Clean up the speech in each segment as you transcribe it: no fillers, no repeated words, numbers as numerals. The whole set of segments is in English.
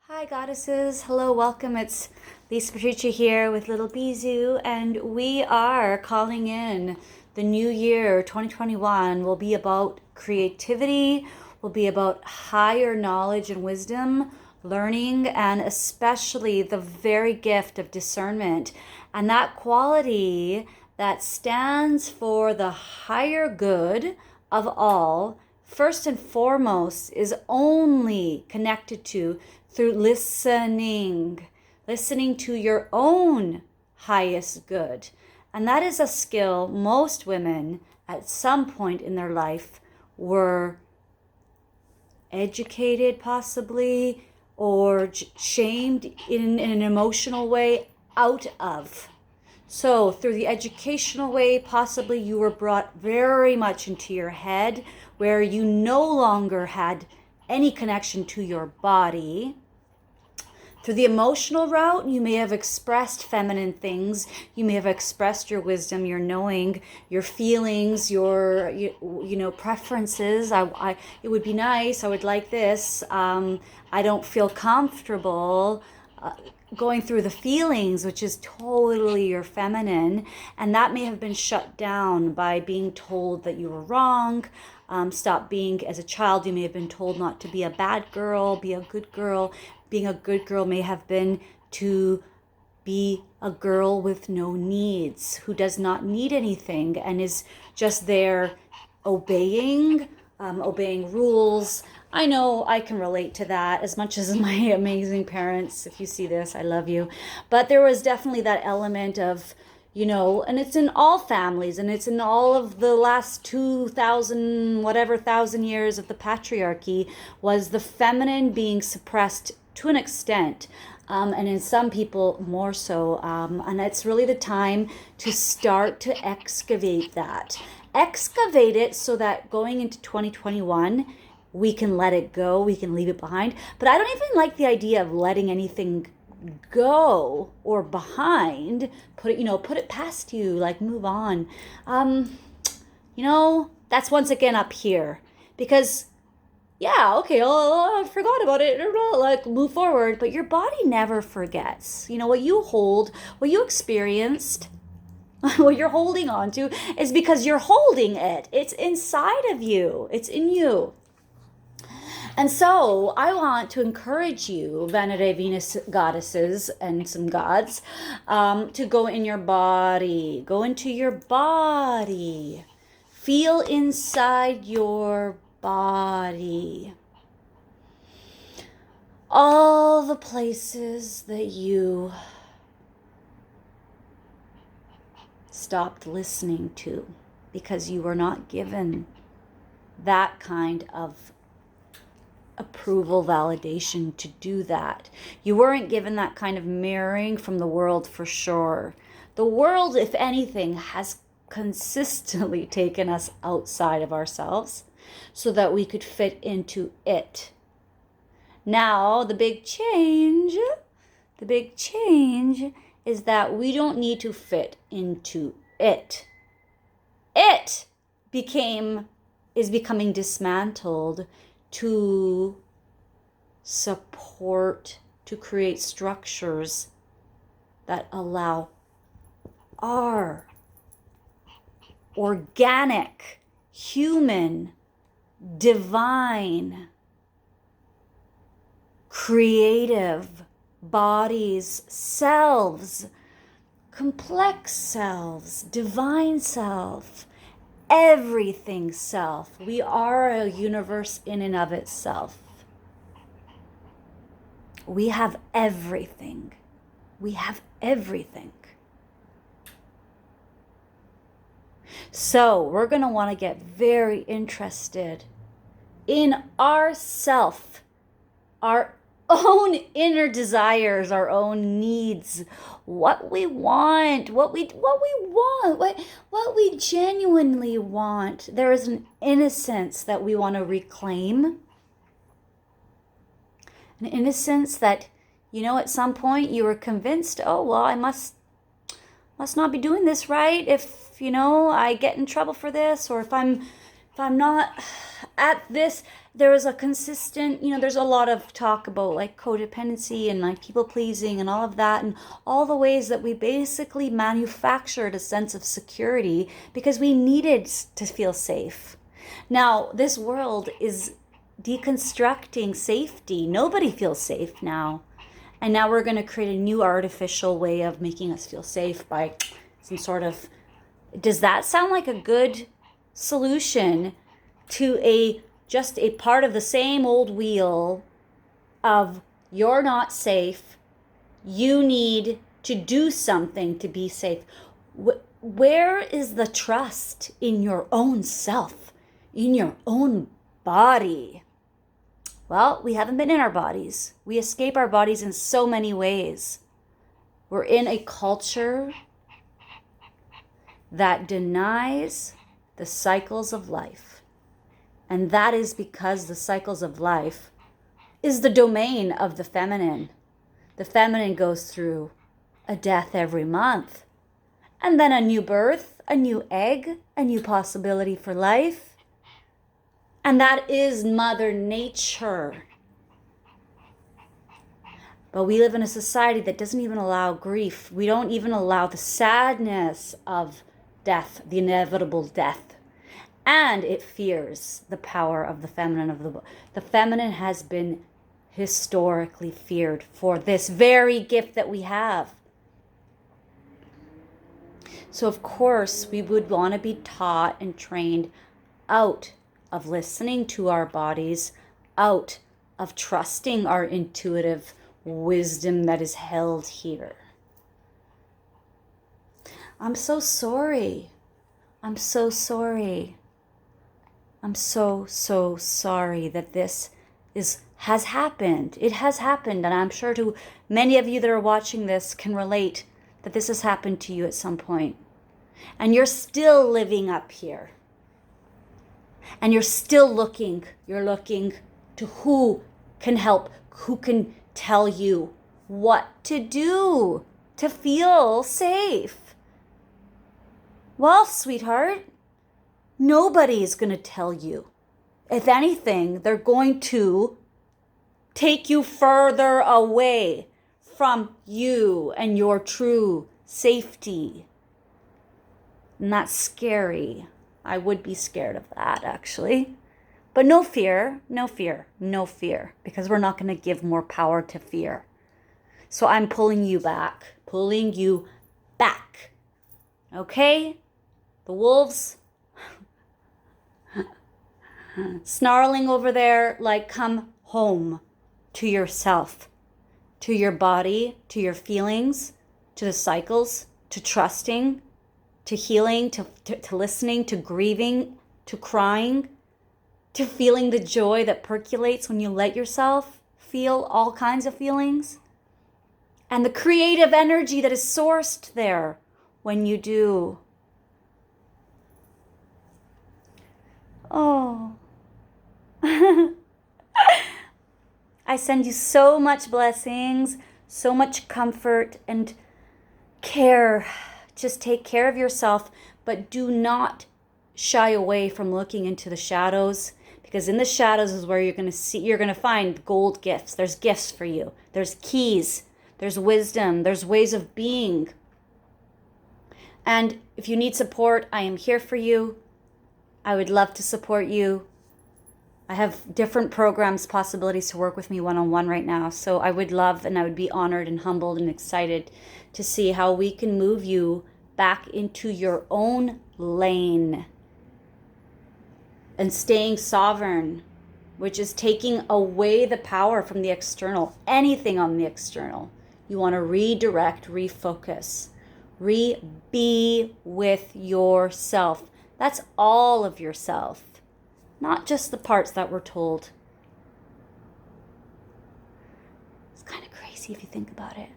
Hi goddesses, hello, welcome. It's Lisa Patricia here with Little Bizu, and we are calling in the new year 2021. Will be about creativity, will be about higher knowledge and wisdom, learning, and especially the very gift of discernment. And that quality that stands for the higher good of all, first and foremost, is only connected to through listening to your own highest good. And that is a skill most women at some point in their life were educated, possibly, or shamed in an emotional way out of. So through the educational way, possibly you were brought very much into your head where you no longer had any connection to your body. Through the emotional route, you may have expressed feminine things. You may have expressed your wisdom, your knowing, your feelings, your preferences. It would be nice. I would like this. I don't feel comfortable going through the feelings, which is totally your feminine, and that may have been shut down by being told that you were wrong. Stop being, as a child, you may have been told not to be a bad girl, be a good girl. Being a good girl may have been to be a girl with no needs, who does not need anything and is just there obeying rules. I know I can relate to that as much as my amazing parents. If you see this, I love you. But there was definitely that element of, and it's in all families, and it's in all of the last 2,000 years of the patriarchy, was the feminine being suppressed to an extent. And in some people more so. And it's really the time to start to excavate that. Excavate it so that going into 2021, we can let it go, we can leave it behind. But I don't even like the idea of letting anything go or behind. Put it past you, like move on. That's once again up here. Because yeah, okay, I forgot about it, like move forward, but your body never forgets. What you hold, what you experienced, what you're holding on to is because you're holding it. It's inside of you. It's in you. And so I want to encourage you, Venere Venus goddesses and some gods, to go in your body. Go into your body. Feel inside your body. All the places that you stopped listening to because you were not given that kind of approval, validation to do that. You weren't given that kind of mirroring from the world for sure. The world, if anything, has consistently taken us outside of ourselves so that we could fit into it. Now, the big change is that we don't need to fit into it. It is becoming dismantled to support, to create structures that allow our organic, human, divine, creative bodies, selves, complex selves, divine self, everything self. We are a universe in and of itself. We have everything. We have everything. So we're going to want to get very interested in ourself, our own inner desires, our own needs, what we want, what we genuinely want. There is an innocence that we want to reclaim. An innocence that, at some point you were convinced, oh, well, I must not be doing this right if, I get in trouble for this, or if I'm if I'm not at this, there is a consistent, there's a lot of talk about like codependency and like people pleasing and all of that, and all the ways that we basically manufactured a sense of security because we needed to feel safe. Now, this world is deconstructing safety. Nobody feels safe now. And now we're going to create a new artificial way of making us feel safe by some sort of... Does that sound like a good solution to just a part of the same old wheel of you're not safe, you need to do something to be safe? Where is the trust in your own self, in your own body? Well, we haven't been in our bodies. We escape our bodies in so many ways. We're in a culture that denies the cycles of life. And that is because the cycles of life is the domain of the feminine. The feminine goes through a death every month, and then a new birth, a new egg, a new possibility for life. And that is Mother Nature. But we live in a society that doesn't even allow grief. We don't even allow the sadness of death, the inevitable death. And it fears the power of the feminine. The feminine has been historically feared for this very gift that we have. So of course we would want to be taught and trained out of listening to our bodies, out of trusting our intuitive wisdom that is held here. I'm so sorry. I'm so sorry. I'm so sorry that this has happened. It has happened, and I'm sure to many of you that are watching this can relate that this has happened to you at some point. And you're still living up here. And you're still looking. You're looking to who can help, who can tell you what to do to feel safe. Well, sweetheart, nobody's going to tell you. If anything, they're going to take you further away from you and your true safety. And that's scary. I would be scared of that, actually. But no fear, no fear, no fear, because we're not going to give more power to fear. So I'm pulling you back, Okay? The wolves snarling over there, like, come home to yourself, to your body, to your feelings, to the cycles, to trusting, to healing, to listening, to grieving, to crying, to feeling the joy that percolates when you let yourself feel all kinds of feelings, and the creative energy that is sourced there when you do. Oh. I send you so much blessings, so much comfort and care. Just take care of yourself, but do not shy away from looking into the shadows, because in the shadows is where you're going to find gold gifts. There's gifts for you. There's keys. There's wisdom. There's ways of being. And if you need support, I am here for you. I would love to support you. I have different programs, possibilities to work with me one-on-one right now. So I would love, and I would be honored and humbled and excited to see how we can move you back into your own lane and staying sovereign, which is taking away the power from the external, anything on the external. You want to redirect, refocus, be with yourself. That's all of yourself, not just the parts that we're told. It's kind of crazy if you think about it.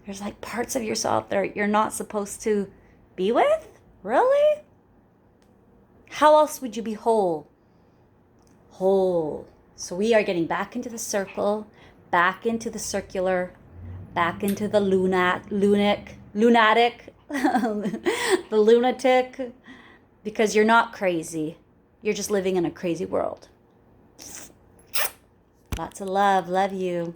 There's like parts of yourself that you're not supposed to be with? Really? How else would you be whole? Whole. So we are getting back into the circle, back into the circular, back into the lunatic, the lunatic, because you're not crazy. You're just living in a crazy world. Lots of love. Love you.